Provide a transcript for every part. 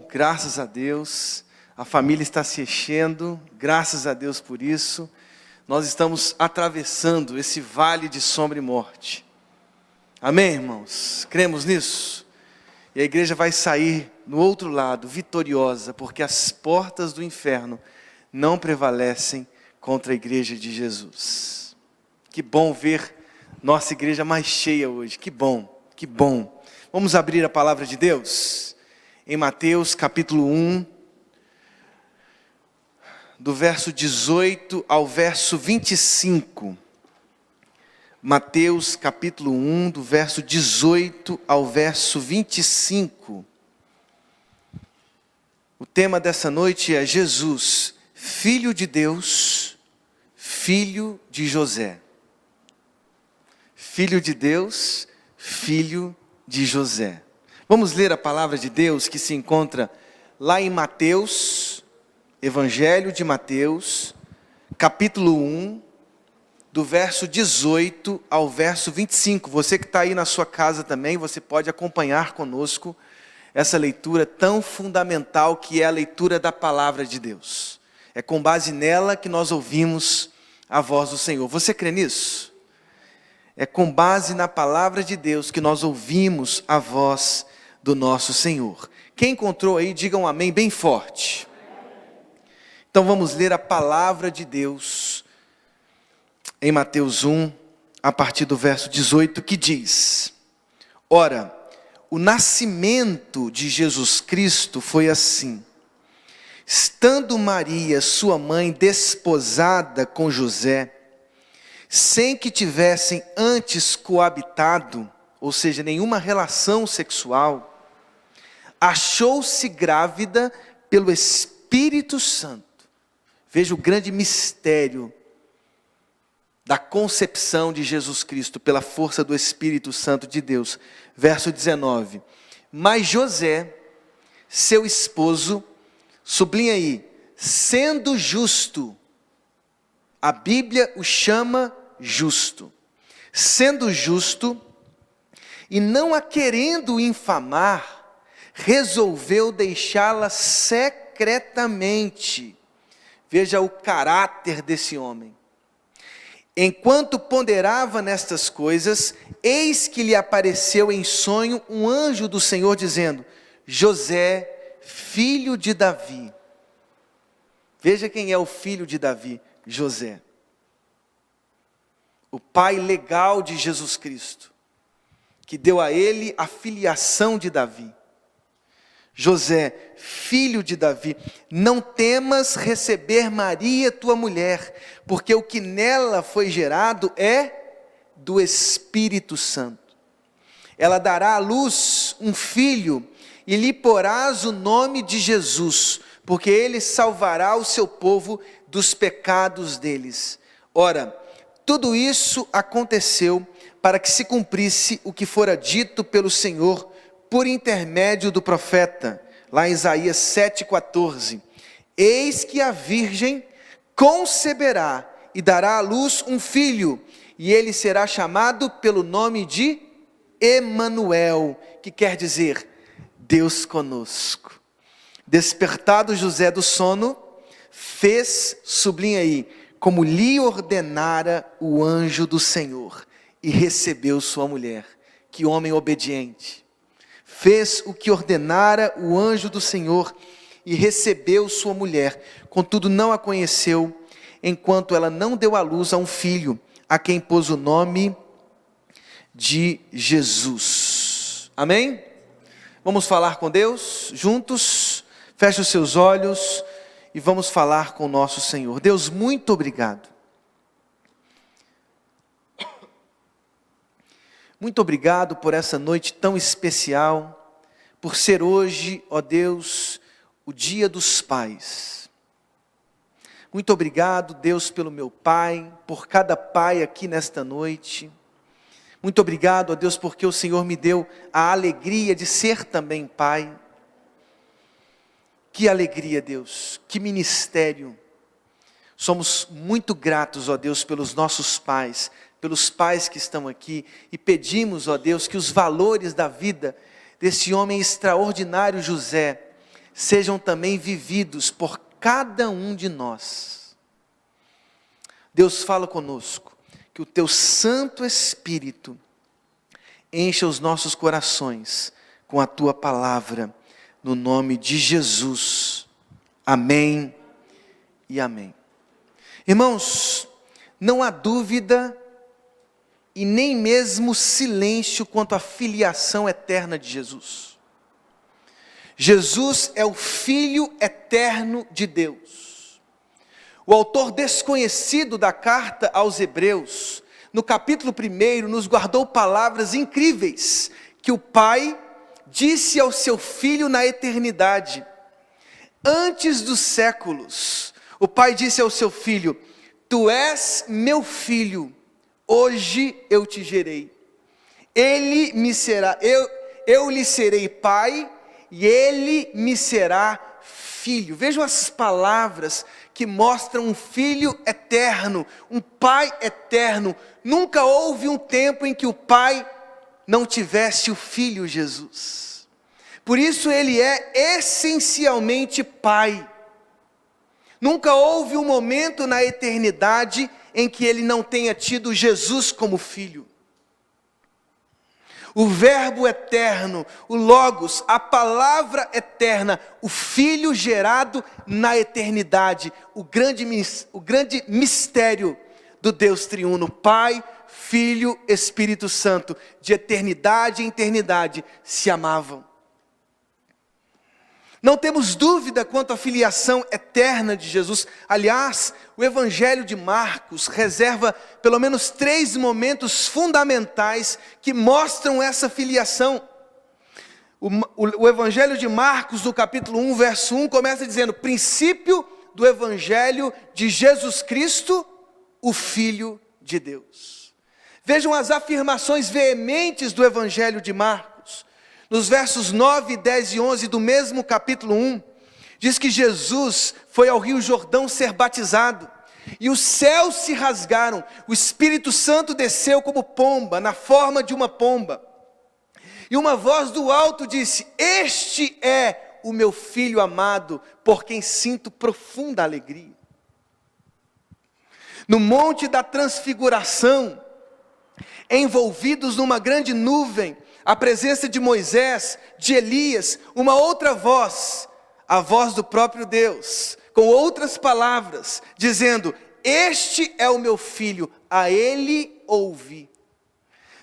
graças a Deus. A família está se enchendo, graças a Deus por isso. Nós estamos atravessando esse vale de sombra e morte. Amém, irmãos? Cremos nisso? E a igreja vai sair no outro lado, vitoriosa, porque as portas do inferno não prevalecem contra a igreja de Jesus. Que bom ver nossa igreja mais cheia hoje, que bom, que bom. Vamos abrir a palavra de Deus em Mateus capítulo 1, do verso 18 ao verso 25. Mateus capítulo 1, do verso 18 ao verso 25. O tema dessa noite é Jesus, Filho de Deus, Filho de José. Filho de Deus, Filho de José. Vamos ler a palavra de Deus que se encontra lá em Mateus, Evangelho de Mateus, capítulo 1, do verso 18 ao verso 25. Você que está aí na sua casa também, você pode acompanhar conosco essa leitura tão fundamental que é a leitura da palavra de Deus. É com base nela que nós ouvimos a voz do Senhor. Você crê nisso? É com base na palavra de Deus que nós ouvimos a voz do nosso Senhor. Quem encontrou aí, diga um amém bem forte. Então vamos ler a palavra de Deus em Mateus 1, a partir do verso 18, que diz: Ora, o nascimento de Jesus Cristo foi assim. Estando Maria, sua mãe, desposada com José, sem que tivessem antes coabitado, ou seja, nenhuma relação sexual, achou-se grávida pelo Espírito Santo. Veja o grande mistério da concepção de Jesus Cristo pela força do Espírito Santo de Deus. Verso 19. Mas José, seu esposo, sublinha aí, sendo justo, a Bíblia o chama justo. Sendo justo e não a querendo infamar, resolveu deixá-la secretamente. Veja o caráter desse homem. Enquanto ponderava nestas coisas, eis que lhe apareceu em sonho um anjo do Senhor dizendo: José, filho de Davi. Veja quem é o filho de Davi, José. O pai legal de Jesus Cristo, que deu a ele a filiação de Davi. José, filho de Davi, não temas receber Maria, tua mulher, porque o que nela foi gerado é do Espírito Santo. Ela dará à luz um filho, e lhe porás o nome de Jesus, porque ele salvará o seu povo dos pecados deles. Ora, tudo isso aconteceu para que se cumprisse o que fora dito pelo Senhor, por intermédio do profeta, lá em Isaías 7,14. Eis que a virgem conceberá e dará à luz um filho, e ele será chamado pelo nome de Emanuel, que quer dizer, Deus conosco. Despertado José do sono, fez, sublinha aí, como lhe ordenara o anjo do Senhor, e recebeu sua mulher. Que homem obediente! Fez o que ordenara o anjo do Senhor e recebeu sua mulher. Contudo, não a conheceu, enquanto ela não deu à luz a um filho, a quem pôs o nome de Jesus. Amém? Vamos falar com Deus juntos? Feche os seus olhos e vamos falar com o nosso Senhor. Deus, muito obrigado. Muito obrigado por essa noite tão especial, por ser hoje, ó Deus, o dia dos pais. Muito obrigado, Deus, pelo meu pai, por cada pai aqui nesta noite. Muito obrigado, ó Deus, porque o Senhor me deu a alegria de ser também pai. Que alegria, Deus, que ministério. Somos muito gratos, ó Deus, pelos nossos pais, pelos pais que estão aqui, e pedimos, ó Deus, que os valores da vida desse homem extraordinário José sejam também vividos por cada um de nós. Deus fala conosco, que o teu Santo Espírito encha os nossos corações com a tua palavra, no nome de Jesus. Amém e amém. Irmãos, não há dúvida e nem mesmo silêncio quanto à filiação eterna de Jesus. Jesus é o Filho eterno de Deus. O autor desconhecido da carta aos Hebreus, no capítulo 1, nos guardou palavras incríveis que o Pai disse ao seu Filho na eternidade. Antes dos séculos, o Pai disse ao seu Filho: tu és meu filho, hoje eu te gerei. Ele me será, eu lhe serei pai, e ele me será filho. Vejam as palavras que mostram um filho eterno, um pai eterno. Nunca houve um tempo em que o pai não tivesse o filho Jesus. Por isso ele é essencialmente pai. Nunca houve um momento na eternidade em que ele não tenha tido Jesus como filho. O verbo eterno, o Logos, a palavra eterna, o Filho gerado na eternidade, o grande mistério do Deus triuno, Pai, Filho, Espírito Santo, de eternidade em eternidade, se amavam. Não temos dúvida quanto à filiação eterna de Jesus. Aliás, o Evangelho de Marcos reserva pelo menos 3 momentos fundamentais que mostram essa filiação. O Evangelho de Marcos, no capítulo 1, verso 1, começa dizendo: princípio do Evangelho de Jesus Cristo, o Filho de Deus. Vejam as afirmações veementes do Evangelho de Marcos. Nos versos 9, 10 e 11 do mesmo capítulo 1, diz que Jesus foi ao Rio Jordão ser batizado, e os céus se rasgaram, o Espírito Santo desceu como pomba, na forma de uma pomba, e uma voz do alto disse: este é o meu Filho amado, por quem sinto profunda alegria. No monte da transfiguração, envolvidos numa grande nuvem, a presença de Moisés, de Elias, uma outra voz, a voz do próprio Deus, com outras palavras, dizendo: este é o meu filho, a ele ouvi.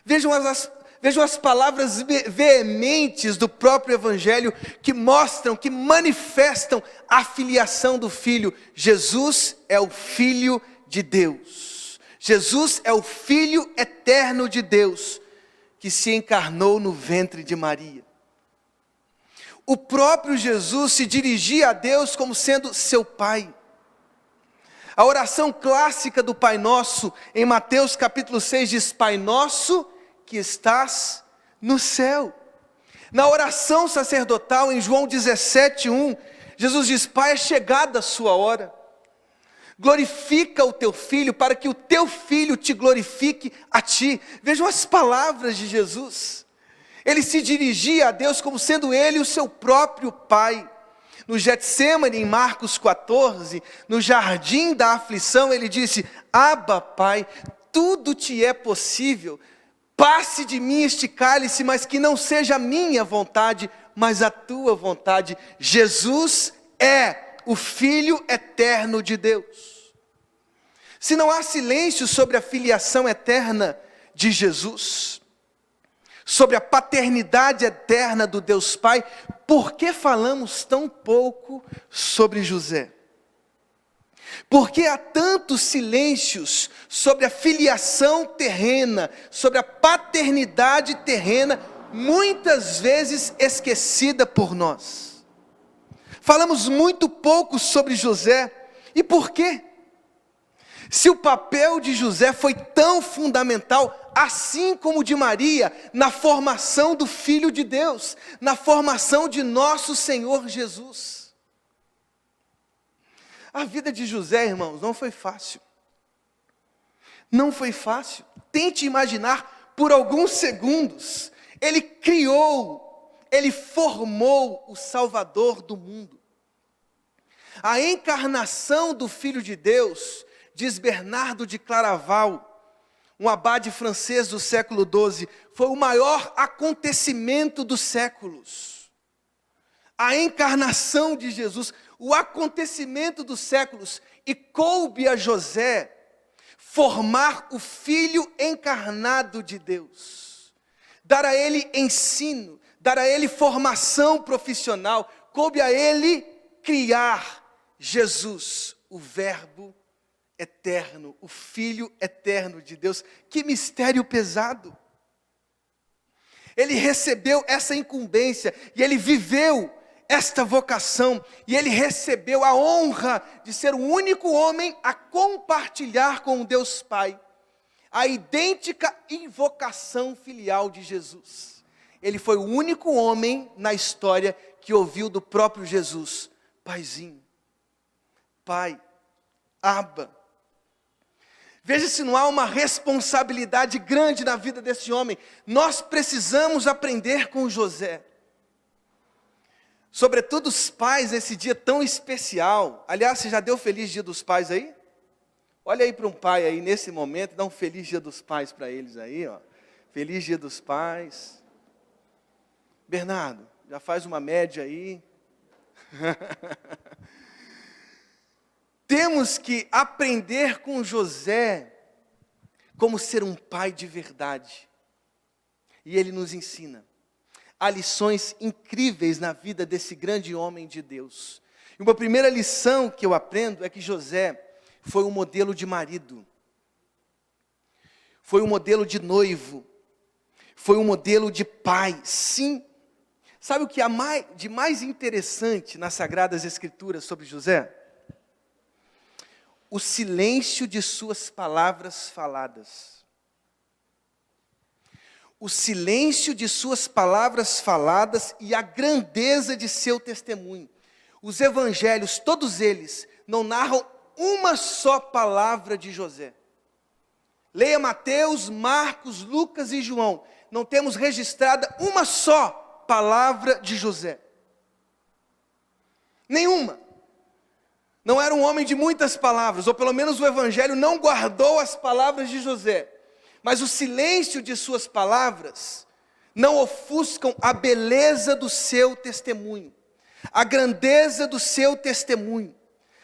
Vejam as palavras veementes do próprio Evangelho, que mostram, que manifestam a filiação do Filho. Jesus é o Filho de Deus. Jesus é o Filho eterno de Deus, que se encarnou no ventre de Maria. O próprio Jesus se dirigia a Deus como sendo seu Pai. A oração clássica do Pai Nosso, em Mateus capítulo 6, diz: Pai Nosso que estás no céu. Na oração sacerdotal, em João 17:1, Jesus diz: Pai, é chegada a sua hora. Glorifica o teu filho, para que o teu filho te glorifique a ti. Vejam as palavras de Jesus. Ele se dirigia a Deus como sendo ele o seu próprio Pai. No Getsêmani, em Marcos 14, no jardim da aflição, ele disse: Abba, Pai, tudo te é possível. Passe de mim este cálice, mas que não seja a minha vontade, mas a tua vontade. Jesus é o Filho eterno de Deus. Se não há silêncio sobre a filiação eterna de Jesus, sobre a paternidade eterna do Deus Pai, por que falamos tão pouco sobre José? Por que há tantos silêncios sobre a filiação terrena, sobre a paternidade terrena, muitas vezes esquecida por nós? Falamos muito pouco sobre José. E por quê? Se o papel de José foi tão fundamental, assim como o de Maria, na formação do Filho de Deus, na formação de nosso Senhor Jesus. A vida de José, irmãos, não foi fácil. Não foi fácil. Tente imaginar por alguns segundos. Ele criou ele formou o Salvador do mundo. A encarnação do Filho de Deus, diz Bernardo de Claraval, um abade francês do século XII, foi o maior acontecimento dos séculos. A encarnação de Jesus, o acontecimento dos séculos, e coube a José formar o Filho encarnado de Deus, dar a ele ensino, dar a ele formação profissional, coube a ele criar Jesus, o Verbo eterno, o Filho eterno de Deus. Que mistério pesado! Ele recebeu essa incumbência e ele viveu esta vocação, e ele recebeu a honra de ser o único homem a compartilhar com o Deus Pai a idêntica invocação filial de Jesus. Ele foi o único homem na história que ouviu do próprio Jesus: Paizinho, Pai, Abba. Veja se não há uma responsabilidade grande na vida desse homem. Nós precisamos aprender com José. Sobretudo os pais nesse dia tão especial. Aliás, você já deu feliz dia dos pais aí? Olha aí para um pai aí nesse momento, dá um feliz dia dos pais para eles aí, ó. Feliz dia dos pais. Bernardo, já faz uma média aí. Temos que aprender com José como ser um pai de verdade. E ele nos ensina. Há lições incríveis na vida desse grande homem de Deus. E uma primeira lição que eu aprendo é que José foi um modelo de marido. Foi um modelo de noivo. Foi um modelo de pai. Sim. Sabe o que há de mais interessante nas Sagradas Escrituras sobre José? O silêncio de suas palavras faladas. O silêncio de suas palavras faladas e a grandeza de seu testemunho. Os evangelhos, todos eles, não narram uma só palavra de José. Leia Mateus, Marcos, Lucas e João. Não temos registrada uma só palavra de José. Nenhuma. Não era um homem de muitas palavras, ou pelo menos o evangelho não guardou as palavras de José. Mas o silêncio de suas palavras não ofuscam a beleza do seu testemunho, a grandeza do seu testemunho,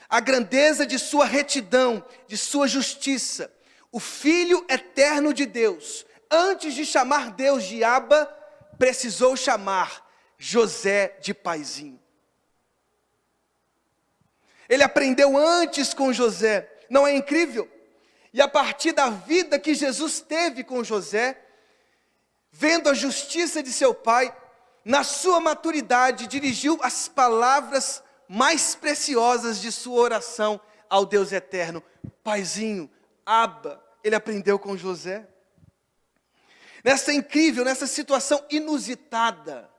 a grandeza de sua retidão, de sua justiça. O Filho eterno de Deus, antes de chamar Deus de Abba, precisou chamar José de paizinho. Ele aprendeu antes com José, não é incrível? E a partir da vida que Jesus teve com José, vendo a justiça de seu pai, na sua maturidade, dirigiu as palavras mais preciosas de sua oração ao Deus eterno. Paizinho, Abba, ele aprendeu com José. Nessa situação inusitada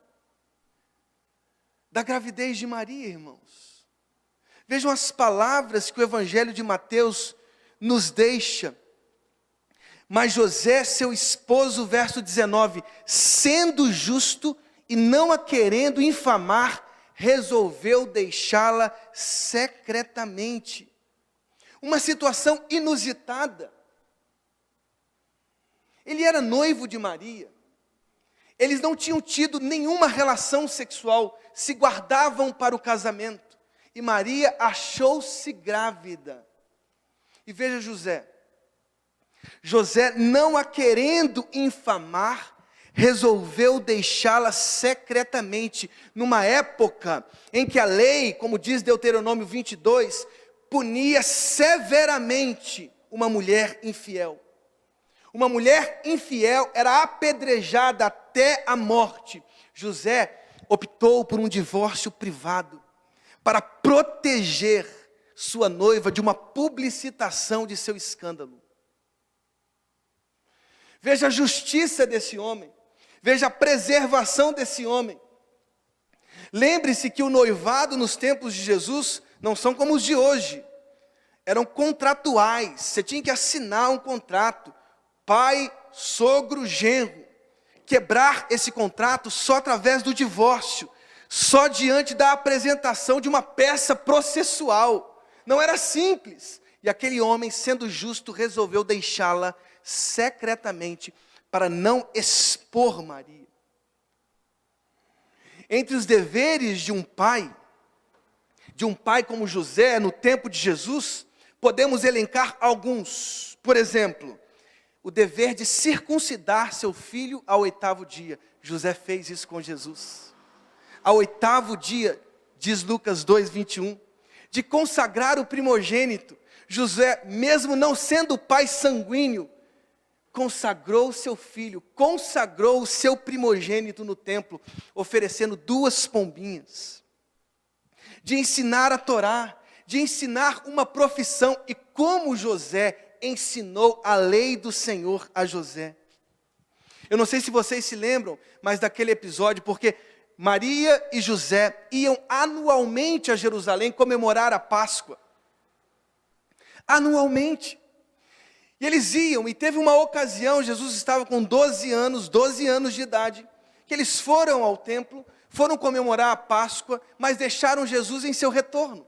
da gravidez de Maria, irmãos. Vejam as palavras que o Evangelho de Mateus nos deixa. Mas José, seu esposo, verso 19, sendo justo e não a querendo infamar, resolveu deixá-la secretamente. Uma situação inusitada. Ele era noivo de Maria. Eles não tinham tido nenhuma relação sexual, se guardavam para o casamento. E Maria achou-se grávida. E veja José, não a querendo infamar, resolveu deixá-la secretamente, numa época em que a lei, como diz Deuteronômio 22, punia severamente uma mulher infiel. Uma mulher infiel era apedrejada até a morte. José optou por um divórcio privado, para proteger sua noiva de uma publicitação de seu escândalo. Veja a justiça desse homem, veja a preservação desse homem. Lembre-se que o noivado nos tempos de Jesus não são como os de hoje, eram contratuais, você tinha que assinar um contrato, pai, sogro, genro, quebrar esse contrato só através do divórcio, só diante da apresentação de uma peça processual. Não era simples. E aquele homem, sendo justo, resolveu deixá-la secretamente para não expor Maria. Entre os deveres de um pai como José, no tempo de Jesus, podemos elencar alguns. Por exemplo, o dever de circuncidar seu filho ao 8º dia. José fez isso com Jesus. Ao 8º dia, diz Lucas 2:21, de consagrar o primogênito. José, mesmo não sendo pai sanguíneo, consagrou seu filho, consagrou o seu primogênito no templo, oferecendo 2 pombinhas. De ensinar a Torá, de ensinar uma profissão, e como José ensinou a lei do Senhor a José. Eu não sei se vocês se lembram, mas daquele episódio, porque Maria e José iam anualmente a Jerusalém comemorar a Páscoa. Anualmente. E eles iam, e teve uma ocasião, Jesus estava com 12 anos de idade, que eles foram ao templo, foram comemorar a Páscoa, mas deixaram Jesus em seu retorno.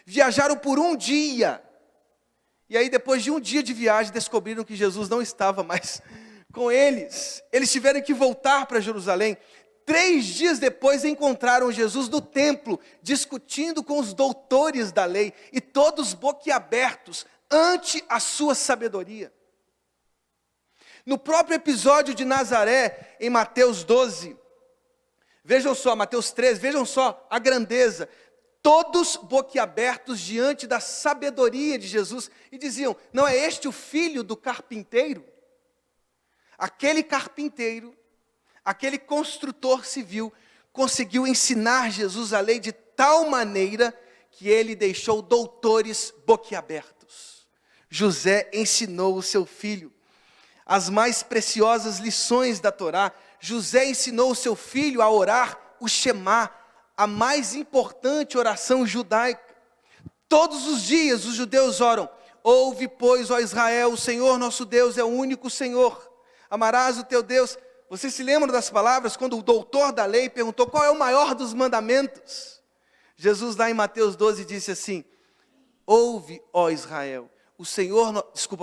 Viajaram por um dia. E aí, depois de um dia de viagem, descobriram que Jesus não estava mais com eles. Eles tiveram que voltar para Jerusalém. 3 dias depois, encontraram Jesus no templo, discutindo com os doutores da lei, e todos boquiabertos ante a sua sabedoria. No próprio episódio de Nazaré, em Mateus 12, vejam só, Mateus 13, vejam só a grandeza. Todos boquiabertos diante da sabedoria de Jesus, e diziam: não é este o filho do carpinteiro? Aquele carpinteiro, aquele construtor civil, conseguiu ensinar Jesus a lei de tal maneira que ele deixou doutores boquiabertos. José ensinou o seu filho as mais preciosas lições da Torá. José ensinou o seu filho a orar o Shema, a mais importante oração judaica. Todos os dias os judeus oram: ouve, pois, ó Israel, o Senhor nosso Deus é o único Senhor. Amarás o teu Deus. Você se lembra das palavras quando o doutor da lei perguntou qual é o maior dos mandamentos? Jesus, lá em Mateus 12, disse assim: ouve, ó Israel, o Senhor,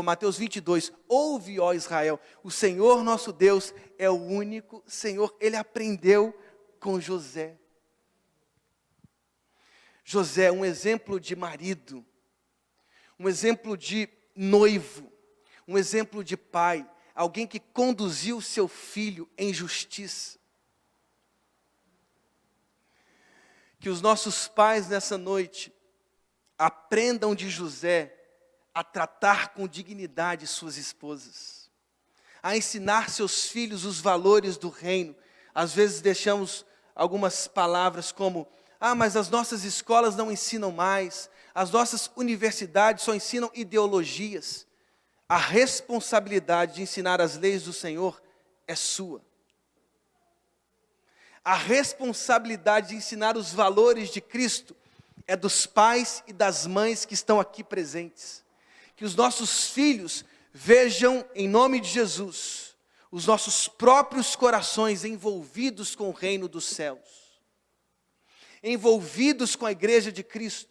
Mateus 22, ouve, ó Israel, o Senhor nosso Deus é o único Senhor. Ele aprendeu com José. José, um exemplo de marido, um exemplo de noivo, um exemplo de pai, alguém que conduziu seu filho em justiça. Que os nossos pais nessa noite aprendam de José a tratar com dignidade suas esposas, a ensinar seus filhos os valores do reino. Às vezes deixamos algumas palavras como: mas as nossas escolas não ensinam mais, as nossas universidades só ensinam ideologias. A responsabilidade de ensinar as leis do Senhor é sua. A responsabilidade de ensinar os valores de Cristo é dos pais e das mães que estão aqui presentes. Que os nossos filhos vejam, em nome de Jesus, os nossos próprios corações envolvidos com o reino dos céus, envolvidos com a igreja de Cristo,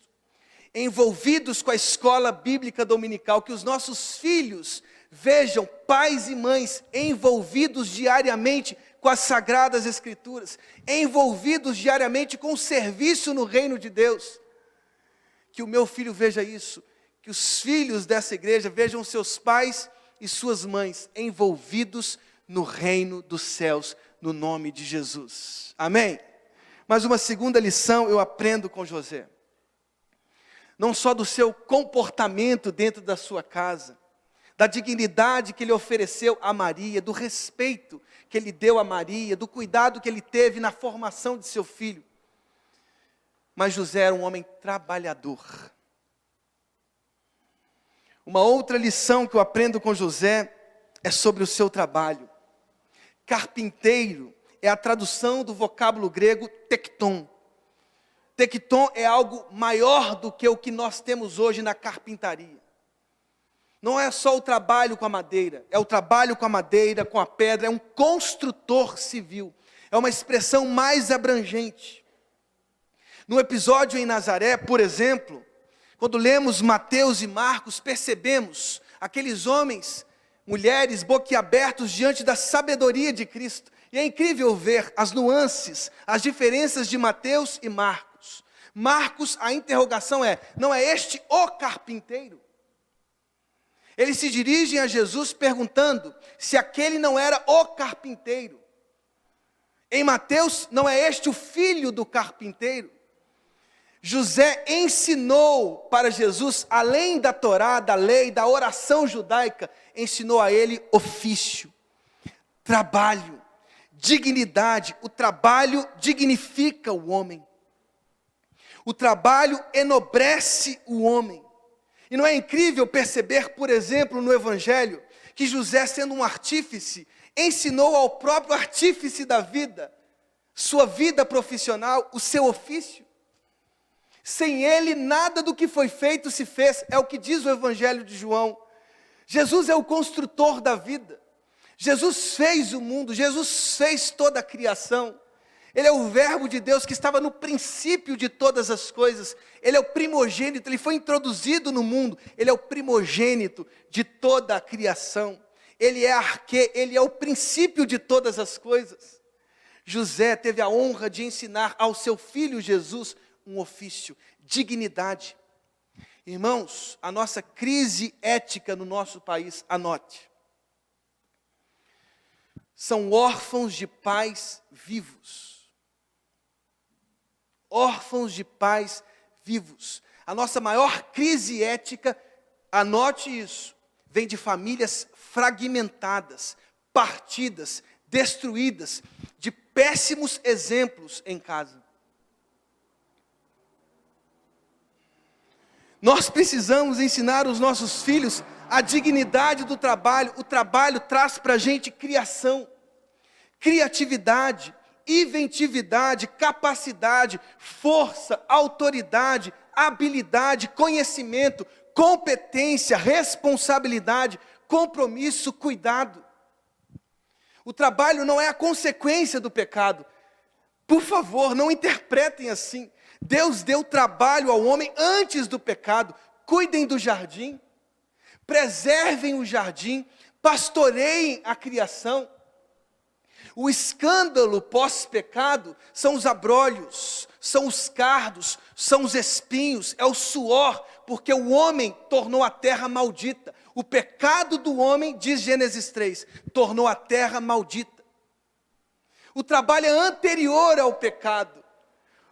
envolvidos com a escola bíblica dominical. Que os nossos filhos vejam pais e mães envolvidos diariamente com as sagradas escrituras, envolvidos diariamente com o serviço no reino de Deus. Que o meu filho veja isso, que os filhos dessa igreja vejam seus pais e suas mães envolvidos no reino dos céus, no nome de Jesus. Amém? Mas uma segunda lição eu aprendo com José. Não só do seu comportamento dentro da sua casa, da dignidade que ele ofereceu a Maria, do respeito que ele deu a Maria, do cuidado que ele teve na formação de seu filho. Mas José era um homem trabalhador. Uma outra lição que eu aprendo com José é sobre o seu trabalho. Carpinteiro é a tradução do vocábulo grego tecton. Tecton é algo maior do que o que nós temos hoje na carpintaria. Não é só o trabalho com a madeira, é o trabalho com a madeira, com a pedra, é um construtor civil. É uma expressão mais abrangente. No episódio em Nazaré, por exemplo, quando lemos Mateus e Marcos, percebemos aqueles homens, mulheres boquiabertos diante da sabedoria de Cristo. E é incrível ver as nuances, as diferenças de Mateus e Marcos. Marcos, a interrogação é: não é este o carpinteiro? Eles se dirigem a Jesus perguntando se aquele não era o carpinteiro. Em Mateus, não é este o filho do carpinteiro? José ensinou para Jesus, além da Torá, da lei, da oração judaica, ensinou a ele ofício, trabalho, dignidade. O trabalho dignifica o homem. O trabalho enobrece o homem. E não é incrível perceber, por exemplo, no Evangelho, que José, sendo um artífice, ensinou ao próprio artífice da vida, sua vida profissional, o seu ofício. Sem ele, nada do que foi feito se fez, é o que diz o Evangelho de João. Jesus é o construtor da vida. Jesus fez o mundo, Jesus fez toda a criação. Ele é o verbo de Deus que estava no princípio de todas as coisas. Ele é o primogênito, ele foi introduzido no mundo. Ele é o primogênito de toda a criação. Ele é arquê, ele é o princípio de todas as coisas. José teve a honra de ensinar ao seu filho Jesus um ofício, dignidade. Irmãos, a nossa crise ética no nosso país, anote. São órfãos de pais vivos. Órfãos de pais vivos. A nossa maior crise ética, anote isso, vem de famílias fragmentadas, partidas, destruídas, de péssimos exemplos em casa. Nós precisamos ensinar os nossos filhos a dignidade do trabalho. O trabalho traz para a gente criação, criatividade, inventividade, capacidade, força, autoridade, habilidade, conhecimento, competência, responsabilidade, compromisso, cuidado. O trabalho não é a consequência do pecado. Por favor, não interpretem assim. Deus deu trabalho ao homem antes do pecado. Cuidem do jardim, preservem o jardim, pastoreiem a criação. O escândalo pós-pecado são os abrolhos, são os cardos, são os espinhos, é o suor, porque o homem tornou a terra maldita. O pecado do homem, diz Gênesis 3, tornou a terra maldita. O trabalho é anterior ao pecado.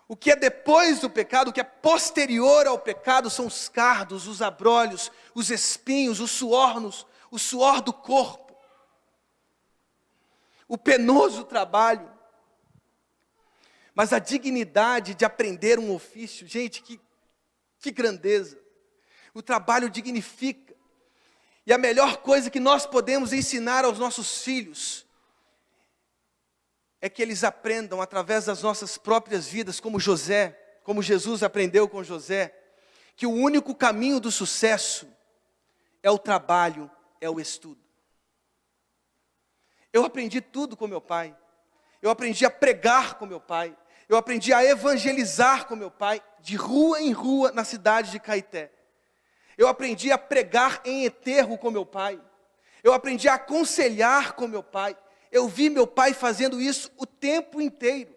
O que é depois do pecado, o que é posterior ao pecado, são os cardos, os abrolhos, os espinhos, o suor do corpo. O penoso trabalho, mas a dignidade de aprender um ofício, gente, que grandeza. O trabalho dignifica, e a melhor coisa que nós podemos ensinar aos nossos filhos, é que eles aprendam através das nossas próprias vidas, como José, como Jesus aprendeu com José, que o único caminho do sucesso é o trabalho, é o estudo. Eu aprendi tudo com meu pai. Eu aprendi a pregar com meu pai. Eu aprendi a evangelizar com meu pai, de rua em rua na cidade de Caeté. Eu aprendi a pregar em enterro com meu pai. Eu aprendi a aconselhar com meu pai. Eu vi meu pai fazendo isso o tempo inteiro.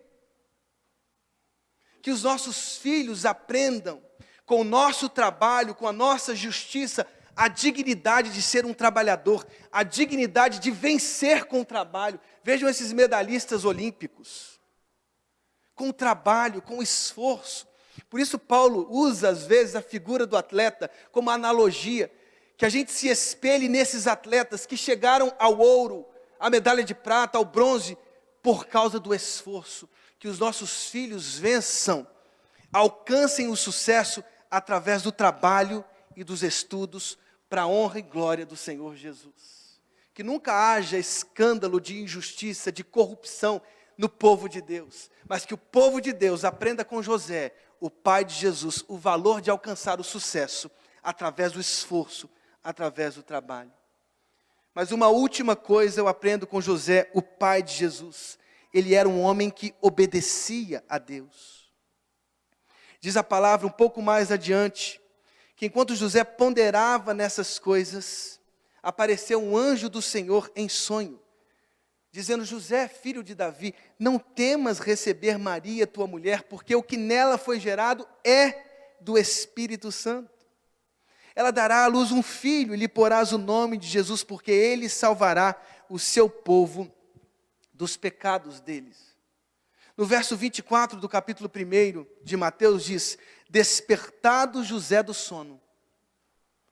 Que os nossos filhos aprendam com o nosso trabalho, com a nossa justiça, a dignidade de ser um trabalhador, a dignidade de vencer com o trabalho. Vejam esses medalhistas olímpicos, com o trabalho, com o esforço. Por isso Paulo usa às vezes a figura do atleta como analogia, que a gente se espelhe nesses atletas que chegaram ao ouro, à medalha de prata, ao bronze, por causa do esforço. Que os nossos filhos vençam, alcancem o sucesso através do trabalho e dos estudos, para a honra e glória do Senhor Jesus. Que nunca haja escândalo de injustiça, de corrupção no povo de Deus, mas que o povo de Deus aprenda com José, o pai de Jesus, o valor de alcançar o sucesso através do esforço, através do trabalho. Mas uma última coisa eu aprendo com José, o pai de Jesus. Ele era um homem que obedecia a Deus. Diz a palavra um pouco mais adiante, que enquanto José ponderava nessas coisas, apareceu um anjo do Senhor em sonho, dizendo: José, filho de Davi, não temas receber Maria, tua mulher, porque o que nela foi gerado é do Espírito Santo. Ela dará à luz um filho e lhe porás o nome de Jesus, porque ele salvará o seu povo dos pecados deles. No verso 24 do capítulo 1 de Mateus diz: despertado José do sono.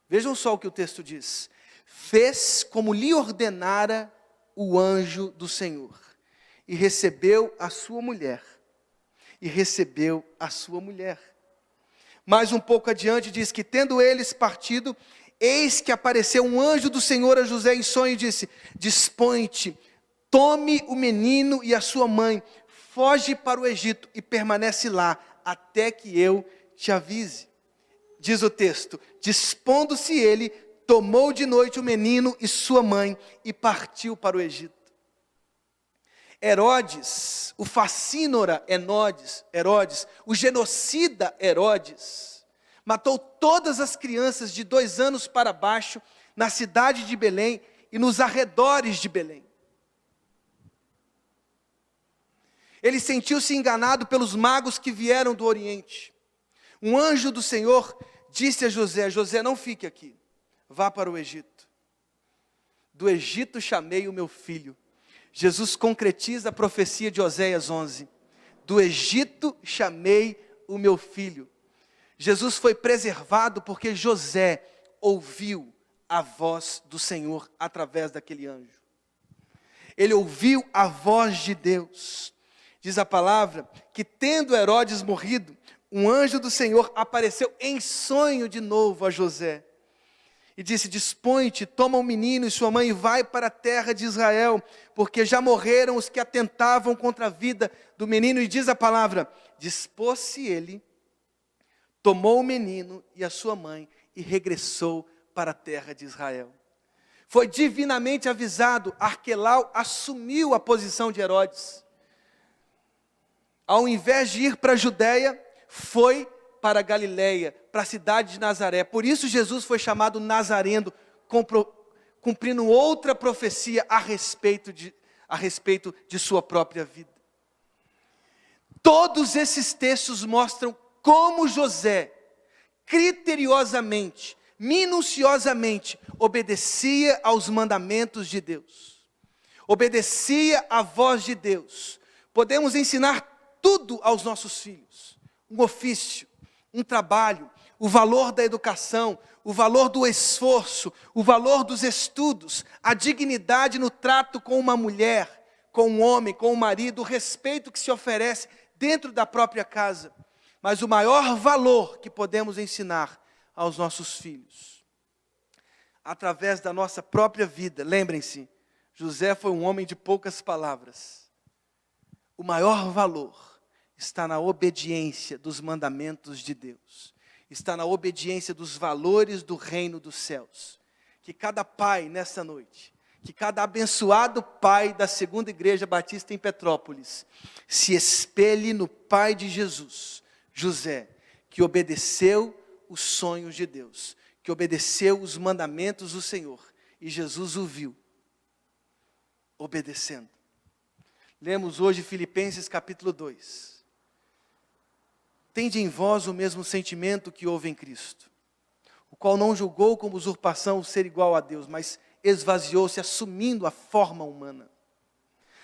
Vejam só o que o texto diz: fez como lhe ordenara o anjo do Senhor, e recebeu a sua mulher. Mais um pouco adiante diz que, tendo eles partido, eis que apareceu um anjo do Senhor a José em sonho e disse: dispõe-te, tome o menino e a sua mãe, foge para o Egito e permanece lá, até que eu te avise. Diz o texto: dispondo-se ele, tomou de noite o menino e sua mãe e partiu para o Egito. Herodes, o facínora Herodes, o genocida Herodes, matou todas as crianças de 2 anos para baixo na cidade de Belém e nos arredores de Belém. Ele sentiu-se enganado pelos magos que vieram do Oriente. Um anjo do Senhor disse a José: José, não fique aqui, vá para o Egito. Do Egito chamei o meu filho. Jesus concretiza a profecia de Oséias 11. Do Egito chamei o meu filho. Jesus foi preservado porque José ouviu a voz do Senhor através daquele anjo. Ele ouviu a voz de Deus. Diz a palavra que, tendo Herodes morrido, um anjo do Senhor apareceu em sonho de novo a José. E disse: dispõe-te, toma o menino e sua mãe e vai para a terra de Israel, porque já morreram os que atentavam contra a vida do menino. E diz a palavra: dispôs-se ele, tomou o menino e a sua mãe e regressou para a terra de Israel. Foi divinamente avisado, Arquelau assumiu a posição de Herodes. Ao invés de ir para a Judéia, foi para a Galileia, para a cidade de Nazaré. Por isso Jesus foi chamado Nazareno, cumprindo outra profecia a respeito de sua própria vida. Todos esses textos mostram como José, criteriosamente, minuciosamente, obedecia aos mandamentos de Deus. Obedecia à voz de Deus. Podemos ensinar tudo aos nossos filhos. Um ofício, um trabalho, o valor da educação, o valor do esforço, o valor dos estudos, a dignidade no trato com uma mulher, com um homem, com um marido, o respeito que se oferece dentro da própria casa. Mas o maior valor que podemos ensinar aos nossos filhos, através da nossa própria vida, lembrem-se, José foi um homem de poucas palavras. O maior valor está na obediência dos mandamentos de Deus. Está na obediência dos valores do reino dos céus. Que cada pai nessa noite, que cada abençoado pai da Segunda Igreja Batista em Petrópolis, se espelhe no pai de Jesus, José, que obedeceu os sonhos de Deus, que obedeceu os mandamentos do Senhor, e Jesus o viu obedecendo. Lemos hoje Filipenses capítulo 2. Tende em vós o mesmo sentimento que houve em Cristo, o qual não julgou como usurpação o ser igual a Deus, mas esvaziou-se, assumindo a forma humana,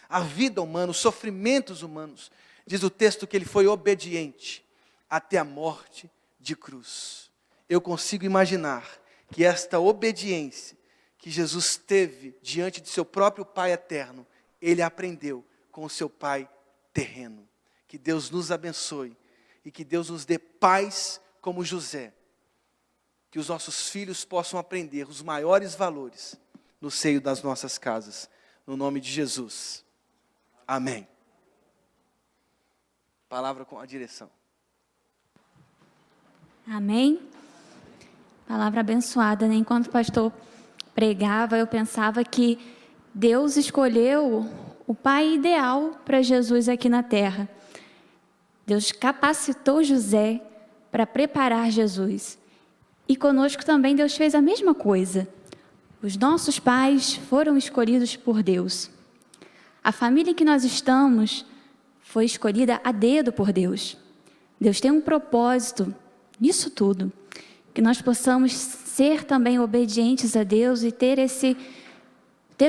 a vida humana, os sofrimentos humanos. Diz o texto que ele foi obediente até a morte de cruz. Eu consigo imaginar que esta obediência que Jesus teve diante de seu próprio Pai eterno, ele aprendeu com o seu Pai terreno. Que Deus nos abençoe e que Deus nos dê pais como José. Que os nossos filhos possam aprender os maiores valores no seio das nossas casas. No nome de Jesus. Amém. Palavra com a direção. Amém. Palavra abençoada, né? Enquanto o pastor pregava, eu pensava que Deus escolheu o pai ideal para Jesus aqui na terra. Deus capacitou José para preparar Jesus. E conosco também Deus fez a mesma coisa. Os nossos pais foram escolhidos por Deus. A família em que nós estamos foi escolhida a dedo por Deus. Deus tem um propósito nisso tudo. Que nós possamos ser também obedientes a Deus e ter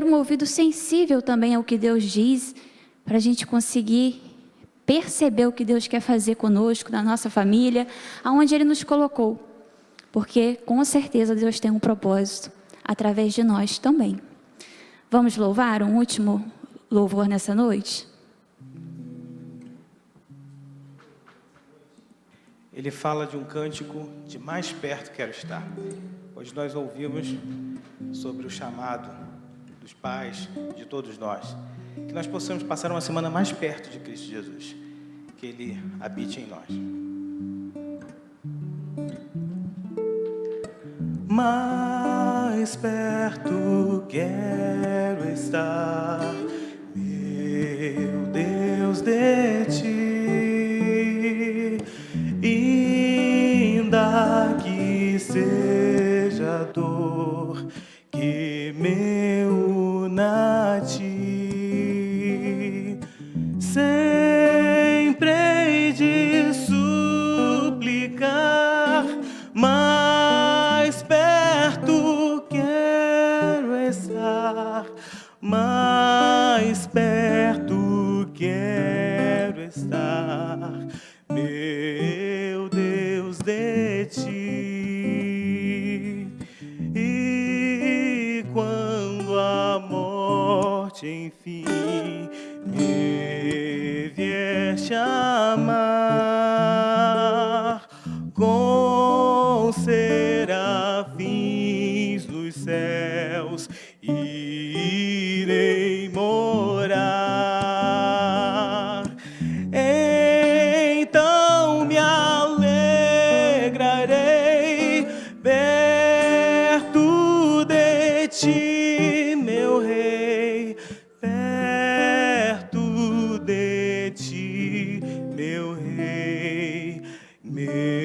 um ouvido sensível também ao que Deus diz, para a gente conseguir perceber o que Deus quer fazer conosco, na nossa família, aonde Ele nos colocou. Porque, com certeza, Deus tem um propósito através de nós também. Vamos louvar um último louvor nessa noite? Ele fala de um cântico de mais perto quero estar. Hoje nós ouvimos sobre o chamado dos pais, de todos nós. Que nós possamos passar uma semana mais perto de Cristo Jesus. Que Ele habite em nós. Mais perto quero estar, meu Deus, de Ti, ainda que seja dor que me una a Ti, sempre hei de suplicar, mais perto quero estar, mais perto quero estar, meu Deus, de Ti. E quando a morte enfim me vier chamar, com serafins nos céus irei morar. Então me alegrarei perto de Ti, meu Rei, perto de Ti, meu Rei, meu